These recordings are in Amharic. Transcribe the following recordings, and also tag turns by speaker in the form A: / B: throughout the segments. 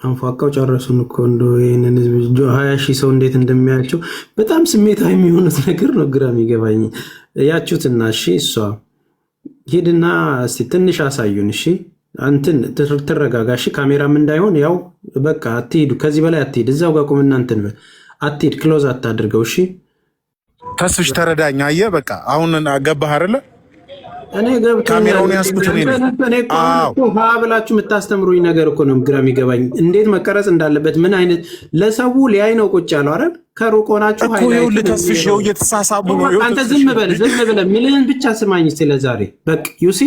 A: አንፏቀው ጨረሱን እኮ እንደው ይሄንን ህዝብ 20 ሺህ ሰው እንዴት እንደሚያያቸው በጣም ስሜታዊ የሚሆኑት ነገር ነው ግራ የሚገባኝ። ያችሁትና እሺ እሷ ሂድና እስቲ ትንሽ አሳዩን። እሺ አንተን ትረጋጋ። እሺ ካሜራም እንዳይሆን ያው በቃ አትሂዱ፣ ከዚህ በላይ አትሂድ። እዛው ጋር ቁምና እንትን አትሂድ፣ ክሎዝ አታድርገው። እሺ
B: ተስፍሽ ተረዳኝ። አየህ በቃ አሁን ገባህ አይደለ?
A: እኔ ገብቶኛል።
B: ካሜራውን ያስኩት እኔ ነኝ።
A: አዎ ብላችሁ የምታስተምሩኝ ነገር እኮ ነው ግራ የሚገባኝ። እንዴት መቀረጽ እንዳለበት ምን አይነት ለሰው ሊያይ ነው ቁጭ ያለው አይደል? ከሩቅ ሆናችሁ
B: ሃይላይት ተስፍሽ ነው እየተሳሳቡ ነው።
A: አንተ ዝም በል ሚልህን ብቻ ስማኝ ስለዛሬ በቃ ዩሲ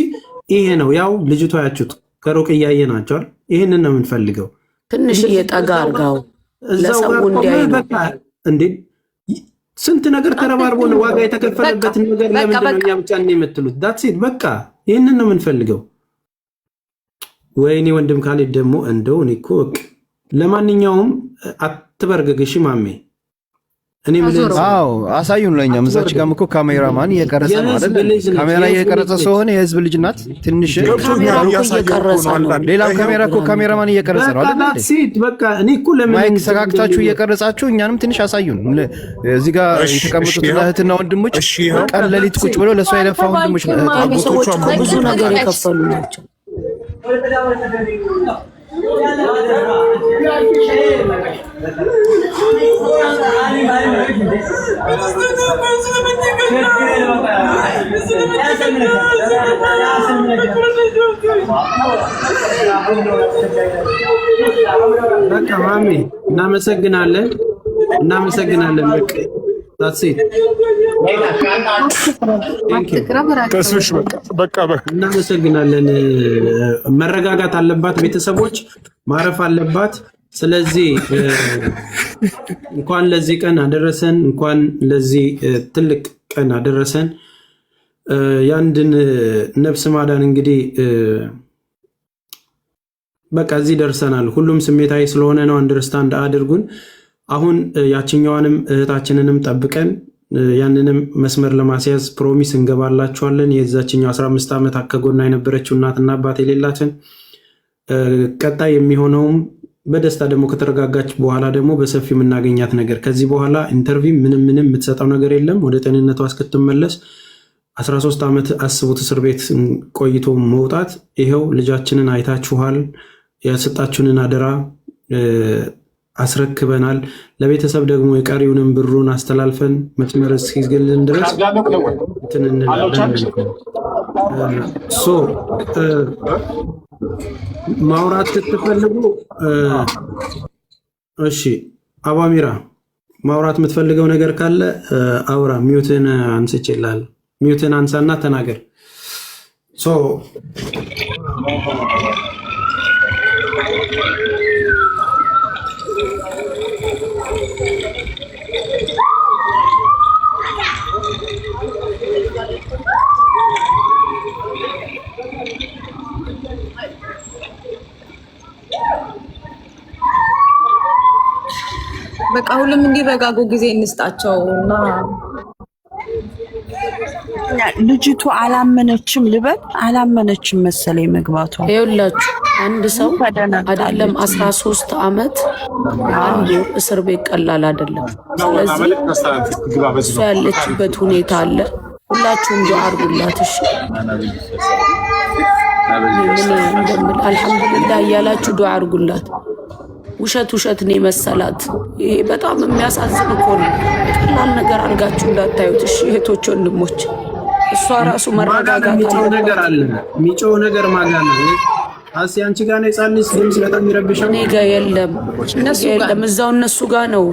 A: ይሄ ነው ያው ልጅቷ ያችሁት ከሩቅ እያየናቸው አይደል? ይሄንን ነው የምንፈልገው።
C: ትንሽ እየጠጋ አርጋው ለሰው እንዲያይ ነው
A: እንዴ ስንት ነገር ተረባርቦ ነው ዋጋ የተከፈለበትን ነገር ለምንድን ነው እኛ ብቻ ነው የምትሉት? ዳትስ ኢት በቃ ይሄንን ነው የምንፈልገው። ወይኔ ወንድም ካሌድ ደግሞ እንደው እኔ እኮ ለማንኛውም አትበርገግሽ ማሜ። እኔ
D: አዎ አሳዩን። ለኛም እዛች ጋርም እኮ ካሜራማን እየቀረጸ ነው አይደል? ካሜራ እየቀረጸ ስለሆነ የህዝብ ልጅ ናት። ትንሽ ሌላም ካሜራ እኮ ካሜራማን እየቀረጸ ነው አይደል?
A: በቃ እኔ እኮ ለምን
D: ማይክ ሰካክታችሁ እየቀረጻችሁ እኛንም ትንሽ አሳዩን። እዚህ ጋር የተቀመጡት እህትና ወንድሞች ቀን ሌሊት ቁጭ ብለው ለሷ የለፋ ወንድሞች
C: ብዙ ነገር የከፈሉ ናቸው።
A: በቃ ማሚ እናመሰግናለን። እናመሰግናለን። መረጋጋት አለባት፣ ቤተሰቦች ማረፍ አለባት። ስለዚህ እንኳን ለዚህ ቀን አደረሰን፣ እንኳን ለዚህ ትልቅ ቀን አደረሰን። የአንድን ነፍስ ማዳን እንግዲህ በቃ እዚህ ደርሰናል። ሁሉም ስሜታዊ ስለሆነ ነው፣ አንደርስታንድ አድርጉን። አሁን ያችኛዋንም እህታችንንም ጠብቀን ያንንም መስመር ለማስያዝ ፕሮሚስ እንገባላችኋለን። የዛችኛው 15 ዓመት ከጎና የነበረችው እናትና አባት የሌላትን ቀጣይ የሚሆነውም በደስታ ደግሞ ከተረጋጋች በኋላ ደግሞ በሰፊው የምናገኛት ነገር ከዚህ በኋላ ኢንተርቪው ምንም የምትሰጠው ነገር የለም። ወደ ጤንነቷ እስክትመለስ 13 ዓመት አስቡት፣ እስር ቤት ቆይቶ መውጣት። ይኸው ልጃችንን አይታችኋል። ያሰጣችሁንን አደራ አስረክበናል። ለቤተሰብ ደግሞ የቀሪውንም ብሩን አስተላልፈን መስመር እስኪገልን ድረስ ማውራት ስትፈልጉ እሺ፣ አባሚራ ማውራት የምትፈልገው ነገር ካለ አውራ። ሚውትን አንስቼልሃል። ሚውትን አንሳና ተናገር።
E: በቃ ሁሉም እንዲረጋጉ ጊዜ እንስጣቸው እና
F: ልጅቱ አላመነችም አላመነችም መሰለኝ መግባቷ።
C: ይኸውላችሁ አንድ ሰው አይደለም 13 ዓመት አንድ እስር ቤት ቀላል አይደለም። ስለዚህ እሷ ያለችበት ሁኔታ አለ። ሁላችሁም ዱዓ አድርጉላት። እሺ አልሐምዱሊላህ እያላችሁ ዱዓ አድርጉላት። ውሸት ነው የመሰላት። ይሄ በጣም የሚያሳዝን እኮ ነው። ቀላል ነገር አድርጋችሁ እንዳታዩት እሺ እህቶች ወንድሞች። እሷ ራሱ መረጋጋት
A: ነገር አለ። የሚጮህ ነገር ማጋ ነው። አሲ አንቺ ጋር ነው የጻልሽ ድምጽ በጣም ይረብሻል።
C: እኔ ጋር የለም፣ እዛው እነሱ ጋር ነው።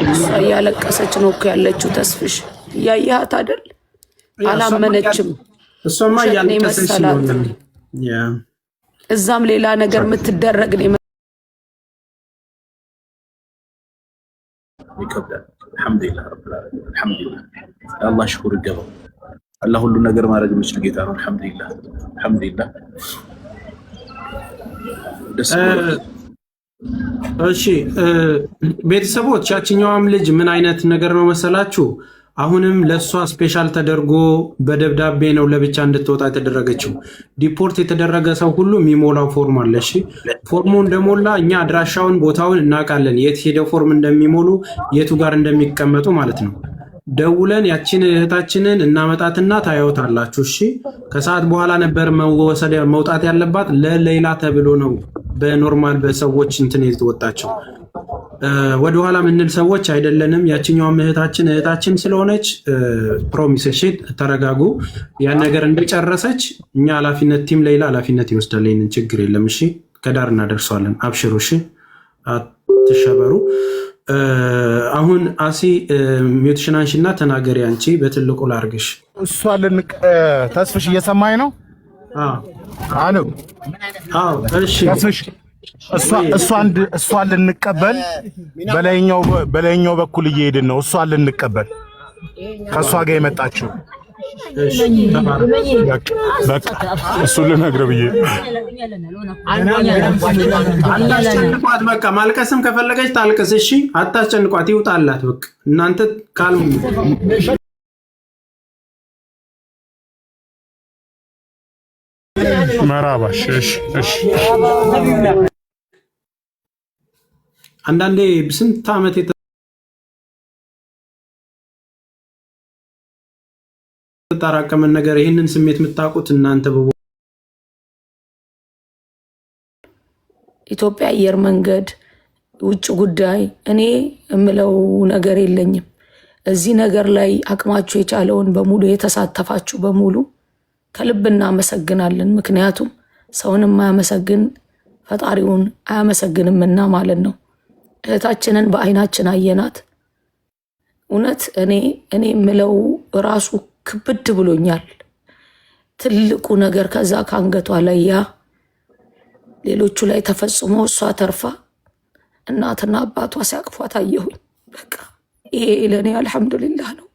C: እሷ እያለቀሰች ነው እኮ ያለችው። ተስፍሽ እያየሃት አይደል? አላመነችም።
A: እሷማ እያለቀሰች ነው።
C: እዛም ሌላ ነገር የምትደረግ ነው።
G: ይከብዳል። አልሐምዱሊላህ ረብል ዓለሚን አልሐምዱሊላህ። አላህ ሽኩር ይገባው። አላህ ሁሉ ነገር ማድረግ የሚችል ጌታ ነው። አልሐምዱሊላህ።
A: እሺ ቤተሰቦች፣ ያችኛዋም ልጅ ምን አይነት ነገር ነው መሰላችሁ? አሁንም ለሷ ስፔሻል ተደርጎ በደብዳቤ ነው ለብቻ እንድትወጣ የተደረገችው። ዲፖርት የተደረገ ሰው ሁሉ የሚሞላው ፎርም አለ። እሺ ፎርሙ እንደሞላ እኛ አድራሻውን ቦታውን እናውቃለን፣ የት ሄደው ፎርም እንደሚሞሉ የቱ ጋር እንደሚቀመጡ ማለት ነው። ደውለን ያችን እህታችንን እናመጣትና ታዩታላችሁ። እሺ ከሰዓት በኋላ ነበር መውጣት ያለባት፣ ለሌላ ተብሎ ነው በኖርማል በሰዎች እንትን የተወጣቸው። ወደኋላ ምንል ሰዎች አይደለንም። ያችኛውም እህታችን ስለሆነች ፕሮሚስ። እሺ ተረጋጉ። ያን ነገር እንደጨረሰች እኛ ኃላፊነት ቲም ሌላ ኃላፊነት ይወስዳል። ይሄንን ችግር የለም። እሺ ከዳር እናደርሰዋለን። አብሽሩ። እሺ አትሸበሩ። አሁን አሲ ሚውትሽን አንሺና ተናገሪ። አንቺ በትልቁ ላርግሽ።
B: እሷ ተስፍሽ እየሰማኝ ነው? አዎ እሺ ተስፍሽ እሷን ልንቀበል በላይኛው በኩል እየሄድን ነው። እሷን ልንቀበል ከእሷ ጋር የመጣችው በቃ እሱን ልነግርህ ብዬ
A: አታስጨንቋት። በቃ ማልቀስም ከፈለገች ታልቅስ። እሺ አታስጨንቋት፣ ይውጣላት። በቃ እናንተ ካልሙ
B: መራባሽ። እሺ
A: አንዳንዴ ስንት ዓመት የተጠራቀመን ነገር ይህንን ስሜት የምታውቁት እናንተ።
C: ኢትዮጵያ አየር መንገድ፣ ውጭ ጉዳይ እኔ የምለው ነገር የለኝም። እዚህ ነገር ላይ አቅማችሁ የቻለውን በሙሉ የተሳተፋችሁ በሙሉ ከልብ እናመሰግናለን። ምክንያቱም ሰውን የማያመሰግን ፈጣሪውን አያመሰግንምና ማለት ነው። እህታችንን በአይናችን አየናት። እውነት እኔ የምለው ራሱ ክብድ ብሎኛል። ትልቁ ነገር ከዛ ከአንገቷ ላይ ያ ሌሎቹ ላይ ተፈጽሞ እሷ ተርፋ እናትና አባቷ ሲያቅፏት አየሁኝ። በቃ ይሄ ለእኔ አልሐምዱሊላህ ነው።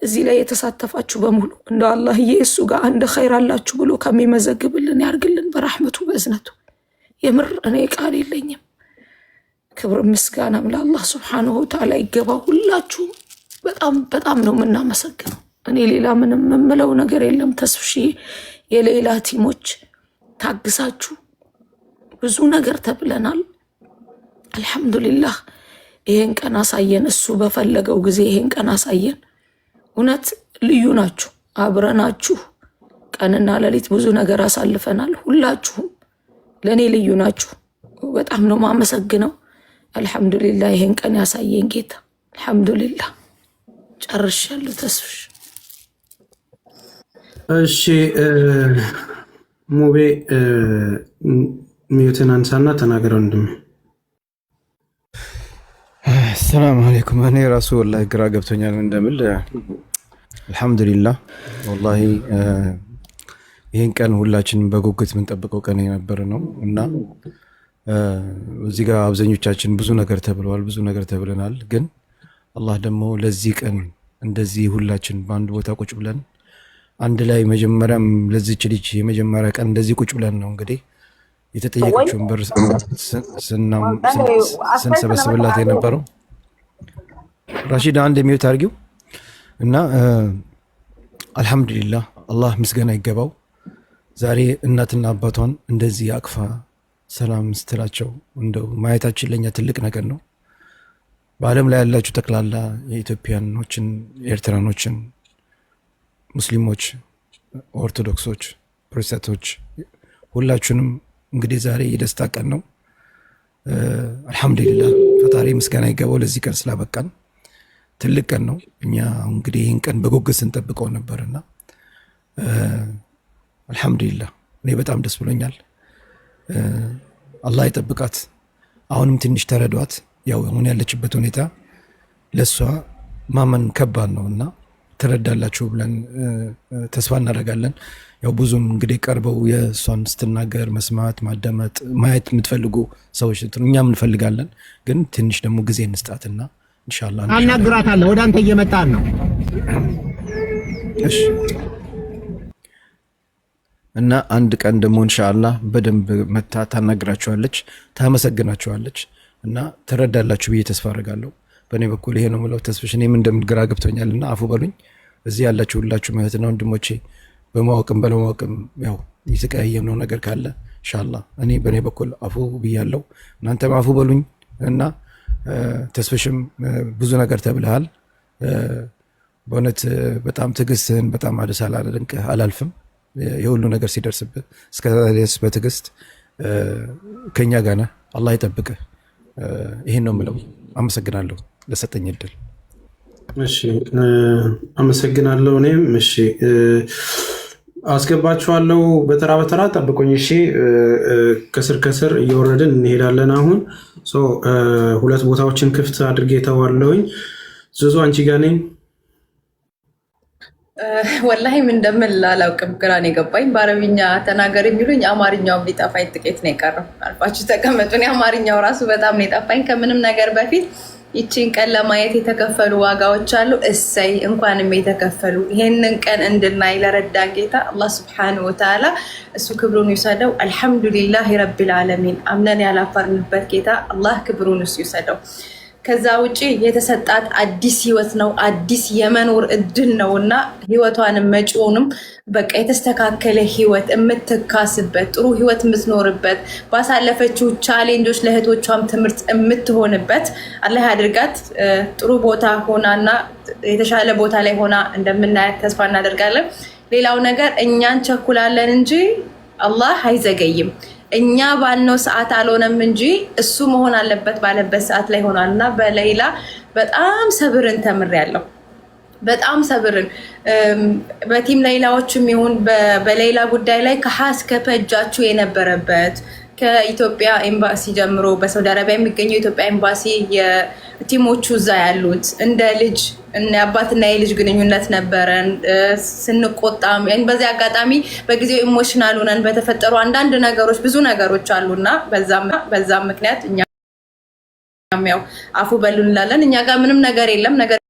C: እዚህ ላይ የተሳተፋችሁ በሙሉ እንደ አላህዬ እሱ ጋር አንድ ኸይር አላችሁ ብሎ ከሚመዘግብልን ያርግልን በራህመቱ በእዝነቱ። የምር እኔ ቃል የለኝም። ክብር ምስጋናም ለአላህ ሱብሓነሁ ወተዓላ ይገባው። ሁላችሁም በጣም ነው የምናመሰግነው። እኔ ሌላ ምንም የምለው ነገር የለም። ተስፍሺ የሌላ ቲሞች ታግሳችሁ ብዙ ነገር ተብለናል። አልሐምዱሊላህ ይሄን ቀን አሳየን። እሱ በፈለገው ጊዜ ይሄን ቀን አሳየን። እውነት ልዩ ናችሁ። አብረናችሁ ቀንና ሌሊት ብዙ ነገር አሳልፈናል። ሁላችሁም ለእኔ ልዩ ናችሁ። በጣም ነው ማመሰግነው። አልሐምዱሊላህ ይሄን ቀን ያሳየን ጌታ አልሐምዱሊላህ። ጨርሻለሁ። ተስፍሽ
A: እሺ ሙቤ ሚዩትን አንሳና ተናገረው። እንድም
D: ሰላም አለይኩም። እኔ ራሱ ወላሂ ግራ ገብቶኛል እንደምል። አልሐምዱሊላህ ወላሂ ይህን ቀን ሁላችንም በጉጉት የምንጠብቀው ቀን የነበረ ነው እና እዚህ ጋር አብዛኞቻችን ብዙ ነገር ተብለዋል፣ ብዙ ነገር ተብለናል። ግን አላህ ደግሞ ለዚህ ቀን እንደዚህ ሁላችን በአንድ ቦታ ቁጭ ብለን አንድ ላይ መጀመሪያም ለዚች ልጅ የመጀመሪያ ቀን እንደዚህ ቁጭ ብለን ነው እንግዲህ የተጠየቀችውን ብር ስንሰበስብላት የነበረው። ራሺድ አንድ የሚዩት አድርጊው እና አልሐምዱሊላህ አላህ ምስጋና ይገባው። ዛሬ እናትና አባቷን እንደዚህ አቅፋ ሰላም ስትላቸው እንደው ማየታችን ለኛ ትልቅ ነገር ነው። በዓለም ላይ ያላችሁ ጠቅላላ የኢትዮጵያኖችን፣ ኤርትራኖችን፣ ሙስሊሞች፣ ኦርቶዶክሶች፣ ፕሮቴስታንቶች ሁላችሁንም እንግዲህ ዛሬ የደስታ ቀን ነው። አልሐምዱሊላህ ፈጣሪ ምስጋና ይገባው ለዚህ ቀን ስላበቃን። ትልቅ ቀን ነው። እኛ እንግዲህ ይህን ቀን በጉጉት ስንጠብቀው ነበርና አልሐምዱሊላህ እኔ በጣም ደስ ብሎኛል። አላህ ይጠብቃት። አሁንም ትንሽ ተረዷት። ያው አሁን ያለችበት ሁኔታ ለሷ ማመን ከባድ ነውና ትረዳላችሁ ብለን ተስፋ እናደርጋለን። ያው ብዙም እንግዲህ ቀርበው የእሷን ስትናገር መስማት፣ ማዳመጥ፣ ማየት የምትፈልጉ ሰዎች እኛም እንፈልጋለን። ግን ትንሽ ደግሞ ጊዜ እንስጣትና ኢንሻአላህ
H: አናግራታለሁ። ወደ አንተ እየመጣን ነው።
D: እሺ እና አንድ ቀን ደግሞ ኢንሻአላህ በደንብ መታ ታናግራችኋለች፣ ታመሰግናችኋለች እና ትረዳላችሁ ብዬ ተስፋ አደርጋለሁ። በእኔ በኩል ይሄ ነው የምለው። ተስፍሽ እኔም እንደምግራ ገብቶኛልና አፉ በሉኝ። እዚህ ያላችሁ ሁላችሁም እህትና ወንድሞቼ በማወቅም ባለማወቅም ያው የተቀያየምነው ነገር ካለ ኢንሻአላህ እኔ በእኔ በኩል አፉ ብያለሁ። እናንተም አፉ በሉኝ እና ተስፍሽም ብዙ ነገር ተብለሃል። በእውነት በጣም ትዕግስትህን በጣም አላደንቅህ አላልፍም። የሁሉ ነገር ሲደርስብህ እስከዛሬስ በትዕግስት ከኛ ጋር ነህ። አላህ ይጠብቅህ። ይሄን ነው የምለው። አመሰግናለሁ ለሰጠኝ እድል።
A: እሺ አመሰግናለሁ። እኔም እሺ አስገባችኋለሁ። በተራ በተራ ጠብቁኝ። እሺ ከስር ከስር እየወረድን እንሄዳለን። አሁን ሁለት ቦታዎችን ክፍት አድርጌ ተዋለሁኝ። ዙዙ አንቺ ጋር ነኝ።
E: ወላሂ ምን እንደምል አላውቅም፣ ግራ ነው የገባኝ። በአረብኛ ተናገር የሚሉኝ አማርኛው ሊጠፋኝ ጥቂት ነው የቀረው። አልፋችሁ ተቀመጡ። እኔ አማርኛው ራሱ በጣም ነው የጠፋኝ። ከምንም ነገር በፊት ይቺን ቀን ለማየት የተከፈሉ ዋጋዎች አሉ። እሰይ እንኳንም የተከፈሉ። ይሄንን ቀን እንድናይ ለረዳን ጌታ አላህ ሱብሓነሁ ወተዓላ እሱ ክብሩን ይውሰደው። አልሐምዱሊላህ ረቢል ዓለሚን። አምነን ያላፈርንበት ጌታ አላህ ክብሩን እሱ ይውሰደው። ከዛ ውጪ የተሰጣት አዲስ ህይወት ነው፣ አዲስ የመኖር እድል ነው እና ህይወቷንም መጪውንም በቃ የተስተካከለ ህይወት የምትካስበት ጥሩ ህይወት የምትኖርበት ባሳለፈችው ቻሌንጆች ለእህቶቿም ትምህርት የምትሆንበት አላህ ያድርጋት። ጥሩ ቦታ ሆናና የተሻለ ቦታ ላይ ሆና እንደምናያት ተስፋ እናደርጋለን። ሌላው ነገር እኛን ቸኩላለን እንጂ አላህ አይዘገይም። እኛ ባልነው ሰዓት አልሆነም እንጂ እሱ መሆን አለበት ባለበት ሰዓት ላይ ሆኗል እና በሌላ በጣም ሰብርን ተምሬያለሁ። በጣም ሰብርን በቲም ሌላዎችም ይሁን በሌላ ጉዳይ ላይ ከሀስ ከፈጃችሁ የነበረበት ከኢትዮጵያ ኤምባሲ ጀምሮ በሳውዲ አረቢያ የሚገኘው የኢትዮጵያ ኤምባሲ የቲሞቹ እዛ ያሉት እንደ ልጅ አባትና የልጅ ግንኙነት ነበረን። ስንቆጣም በዚህ አጋጣሚ በጊዜው ኢሞሽናል ሆነን በተፈጠሩ አንዳንድ ነገሮች ብዙ ነገሮች አሉና በዛም ምክንያት እኛም ያው አፉ በሉን እንላለን። እኛ ጋር ምንም ነገር የለም። ነገር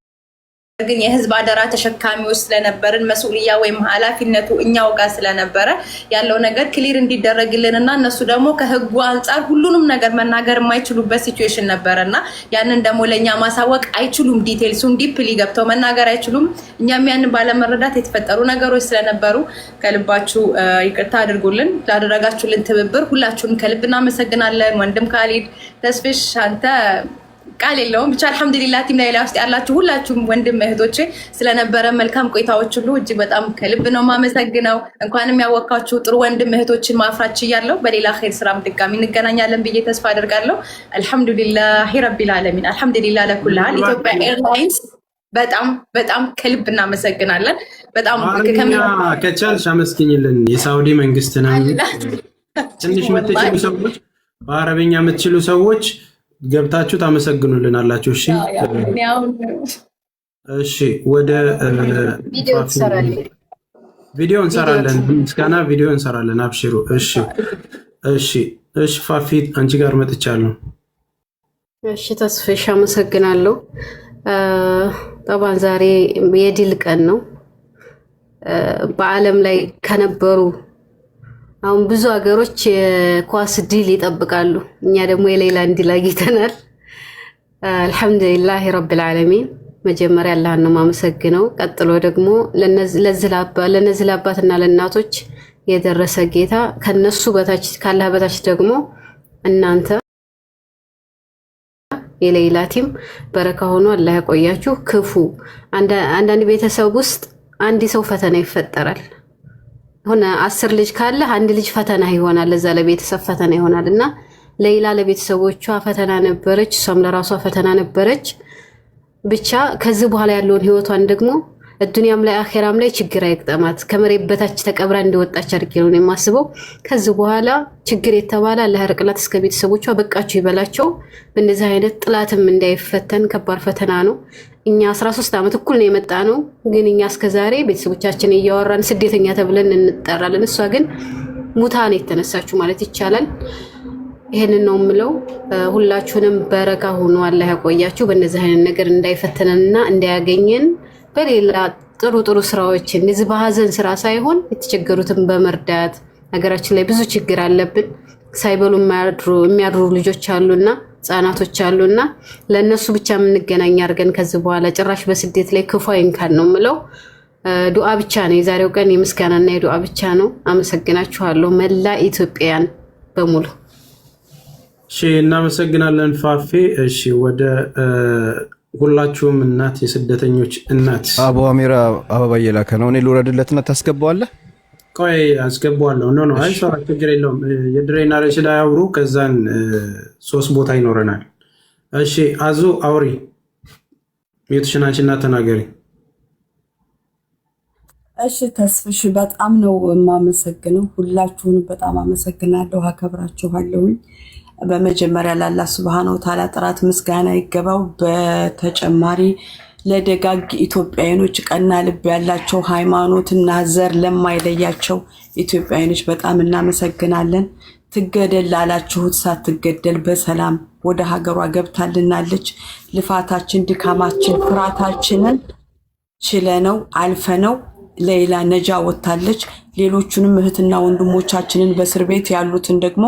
E: ግን የህዝብ አደራ ተሸካሚዎች ስለነበርን መስኡልያ ወይም ኃላፊነቱ እኛው ጋር ስለነበረ ያለው ነገር ክሊር እንዲደረግልንና እነሱ ደግሞ ከህጉ አንፃር ሁሉንም ነገር መናገር የማይችሉበት ሲቹዌሽን ነበረና ያንን ደግሞ ለኛ ማሳወቅ አይችሉም። ዲቴልሱን ዲፕሊ ገብተው መናገር አይችሉም። እኛም ያንን ባለመረዳት የተፈጠሩ ነገሮች ስለነበሩ ከልባችሁ ይቅርታ አድርጉልን። ላደረጋችሁልን ትብብር ሁላችሁንም ከልብ እናመሰግናለን። ወንድም ካሊድ ተስፍሽ አንተ ቃል የለውም። ብቻ አልሐምዱሊላህ ቲም ላይ ውስጥ ያላችሁ ሁላችሁም ወንድም እህቶቼ ስለነበረ መልካም ቆይታዎች ሁሉ እጅግ በጣም ከልብ ነው ማመሰግነው። እንኳንም ያወቃችሁ ጥሩ ወንድም እህቶችን ማፍራት ይያለው። በሌላ ኸይር ስራም ድጋሚ እንገናኛለን ብዬ ተስፋ አደርጋለሁ። አልሐምዱሊላህ ረቢል ዓለሚን። አልሐምዱሊላህ ለኩል ሐል። ኢትዮጵያ ኤርላይንስ በጣም በጣም ከልብ እናመሰግናለን። በጣም
A: ከቻልሽ አመስግኝልን የሳውዲ መንግስትንም ትንሽ የምትችሉ ሰዎች በአረበኛ የምትችሉ ሰዎች ገብታችሁ ታመሰግኑልን አላችሁ። እሺ እሺ ወደ ቪዲዮ እንሰራለን። ምስጋና ቪዲዮ እንሰራለን። አብሽሩ። እሺ እሺ እሺ ፋፊ አንቺ ጋር መጥቻለሁ።
I: እሺ ተስፍሽ አመሰግናለሁ። ጠባን ዛሬ የድል ቀን ነው። በዓለም ላይ ከነበሩ አሁን ብዙ ሀገሮች የኳስ ድል ይጠብቃሉ። እኛ ደግሞ የሌላን ድል አግኝተናል። አልሐምዱሊላህ ረብል ዓለሚን። መጀመሪያ አላህን ነው ማመሰግነው። ቀጥሎ ደግሞ ለነዚህ ለአባትና ለእናቶች የደረሰ ጌታ ከነሱ በታች ካላህ በታች ደግሞ እናንተ የሌላ ቲም በረካ ሆኖ አላህ ያቆያችሁ። ክፉ አንዳንድ ቤተሰብ ውስጥ አንድ ሰው ፈተና ይፈጠራል። ሆነ 10 ልጅ ካለ አንድ ልጅ ፈተና ይሆናል። ለዛ ለቤተሰብ ፈተና ይሆናል እና ሌላ ለቤተሰቦቿ ፈተና ነበረች፣ እሷም ለራሷ ፈተና ነበረች። ብቻ ከዚህ በኋላ ያለውን ህይወቷን ደግሞ ዱንያም ላይ አኺራም ላይ ችግር አይግጠማት። ከመሬት በታች ተቀብራ እንደወጣች አድርጌ ነው የማስበው። ከዚህ በኋላ ችግር የተባለ አላህ ያርቅላት፣ እስከ ቤተሰቦቿ በቃችሁ ይበላቸው። በእንደዚህ አይነት ጥላትም እንዳይፈተን ከባድ ፈተና ነው። እኛ 13 ዓመት እኩል ነው የመጣ ነው። ግን እኛ እስከዛሬ ቤተሰቦቻችን እያወራን ስደተኛ ተብለን እንጠራለን። እሷ ግን ሙታ ነው የተነሳችሁ ማለት ይቻላል። ይሄንን ነው የምለው። ሁላችሁንም በረካ ሆኖ አላህ ያቆያችሁ። በእነዚህ አይነት ነገር እንዳይፈተነንና እንዳያገኘን በሌላ ጥሩ ጥሩ ስራዎችን እዚህ በሀዘን ስራ ሳይሆን የተቸገሩትን በመርዳት ሀገራችን ላይ ብዙ ችግር አለብን። ሳይበሉ የሚያድሩ ልጆች አሉና ህጻናቶች አሉና ለነሱ ብቻ የምንገናኝ አድርገን ከዚህ በኋላ ጭራሽ በስደት ላይ ክፉ አይንካን ነው የምለው። ዱዓ ብቻ ነው የዛሬው ቀን የምስጋናና የዱዓ ብቻ ነው። አመሰግናችኋለሁ መላ ኢትዮጵያን በሙሉ።
A: እሺ እናመሰግናለን ፋፌ። እሺ ወደ ሁላችሁም እናት የስደተኞች እናት
D: አቡ አሚራ አበባ እየላከ ነው። እኔ ልውረድለትና ታስገባዋለህ?
A: ቆይ አስገባዋለሁ። ኖ አይ ችግር የለውም። የድሬና ረሽዳ ያውሩ ከዛን 3 ቦታ ይኖረናል። እሺ አዙ አውሪ የትሽናችና ተናገሪ።
F: እሺ ተስፍሽ በጣም ነው የማመሰግነው። ሁላችሁንም በጣም አመሰግናለሁ፣ አከብራችኋለሁ። በመጀመሪያ ለአላህ ሱብሃነሁ ወተዓላ ጥራት ምስጋና ይገባው። በተጨማሪ ለደጋግ ኢትዮጵያውያኖች ቀና ልብ ያላቸው ሃይማኖትና ዘር ለማይለያቸው ኢትዮጵያውያኖች በጣም እናመሰግናለን። ትገደል ላላችሁት ሳትገደል በሰላም ወደ ሀገሯ ገብታልናለች። ልፋታችን፣ ድካማችን፣ ፍራታችንን ችለነው አልፈነው ሌላ ነጃ ወጣለች። ሌሎቹንም እህትና ወንድሞቻችንን በእስር ቤት ያሉትን ደግሞ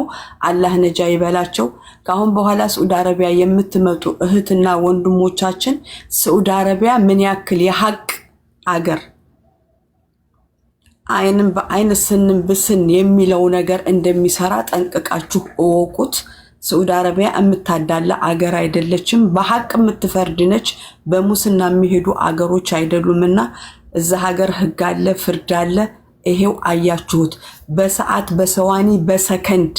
F: አላህ ነጃ ይበላቸው። ካሁን በኋላ ሳዑዲ አረቢያ የምትመጡ እህትና ወንድሞቻችን ሳዑዲ አረቢያ ምን ያክል የሐቅ አገር አይንም በአይን ስንም ብስን የሚለው ነገር እንደሚሰራ ጠንቅቃችሁ እወቁት። ሳዑዲ አረቢያ የምታዳላ አገር አይደለችም። በሐቅ የምትፈርድ ነች። በሙስና የሚሄዱ አገሮች አይደሉምና እዛ ሀገር ህግ አለ፣ ፍርድ አለ። ይሄው አያችሁት። በሰዓት በሰዋኒ በሰከንድ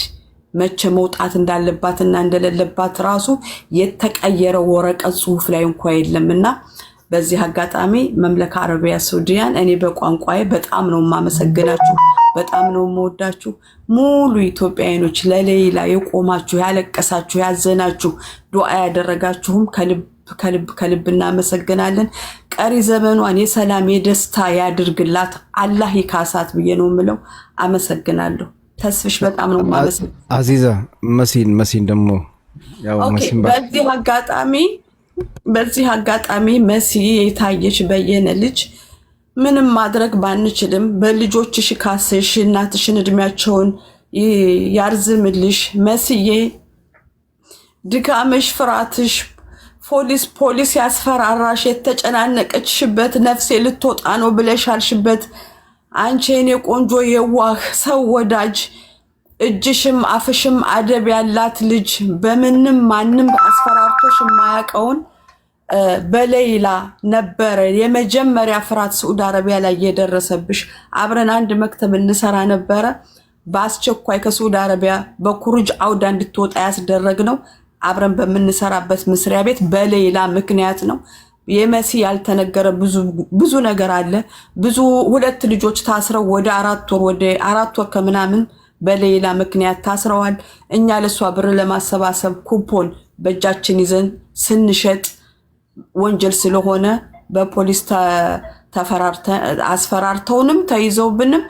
F: መቼ መውጣት እንዳለባትና እንደሌለባት ራሱ የተቀየረ ወረቀት ጽሁፍ ላይ እንኳን የለምና በዚህ አጋጣሚ መምለካ አረቢያ ሳዑዲያን እኔ በቋንቋዬ በጣም ነው ማመሰግናችሁ፣ በጣም ነው የምወዳችሁ። ሙሉ ኢትዮጵያውያኖች ለሌላ የቆማችሁ ያለቀሳችሁ ያዘናችሁ ዱዓ ያደረጋችሁም ከልብ እናመሰግናለን። ቀሪ ዘመኗን የሰላም የደስታ ያድርግላት፣ አላህ ይካሳት ብዬ ነው የምለው። አመሰግናለሁ። ተስፍሽ በጣም ነው ማመሰግናለሁ።
D: አዚዛ መሲን ደግሞ ያው መሲን
F: በዚህ አጋጣሚ መሲ የታየች በየነ ልጅ ምንም ማድረግ ባንችልም በልጆችሽ ካሰሽ እናትሽን እድሜያቸውን ያርዝምልሽ። መስዬ ድካምሽ ፍራትሽ ፖሊስ ያስፈራራሽ የተጨናነቀችበት ነፍሴ ልትወጣ ነው ብለሻልሽበት አንቺ የኔ ቆንጆ የዋህ ሰው ወዳጅ እጅሽም አፍሽም አደብ ያላት ልጅ በምንም ማንም አስፈራርቶሽ የማያውቀውን በሌላ ነበረ የመጀመሪያ ፍራት ሳዑዲ አረቢያ ላይ የደረሰብሽ። አብረን አንድ መክተብ እንሰራ ነበረ። በአስቸኳይ ከሳዑዲ አረቢያ በኩርጅ አውዳ እንድትወጣ ያስደረግነው አብረን በምንሰራበት መስሪያ ቤት በሌላ ምክንያት ነው። የመሲ ያልተነገረ ብዙ ነገር አለ። ብዙ 2 ልጆች ታስረው ወደ 4 ወር ከምናምን በሌላ ምክንያት ታስረዋል። እኛ ለሷ ብር ለማሰባሰብ ኩፖን በእጃችን ይዘን ስንሸጥ ወንጀል ስለሆነ በፖሊስ አስፈራርተውንም ተይዘውብንም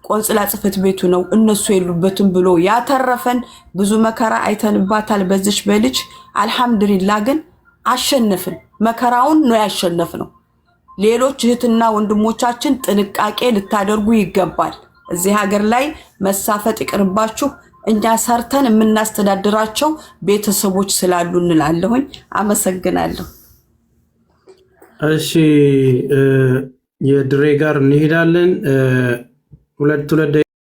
F: ቆንጽላ ጽፈት ቤቱ ነው እነሱ የሉበትም ብሎ ያተረፈን። ብዙ መከራ አይተንባታል በዚች በልጅ። አልহামዱሊላህ ግን አሸነፍን። መከራውን ነው ያሸነፍነው። ሌሎች እህትና ወንድሞቻችን ጥንቃቄ ልታደርጉ ይገባል። እዚህ ሀገር ላይ መሳፈጥ ይቅርባችሁ። እኛ ሰርተን የምናስተዳድራቸው ቤተሰቦች ስላሉ እንላለሁኝ። አመሰግናለሁ።
A: እሺ የድሬ ጋር እንሄዳለን። ሁለት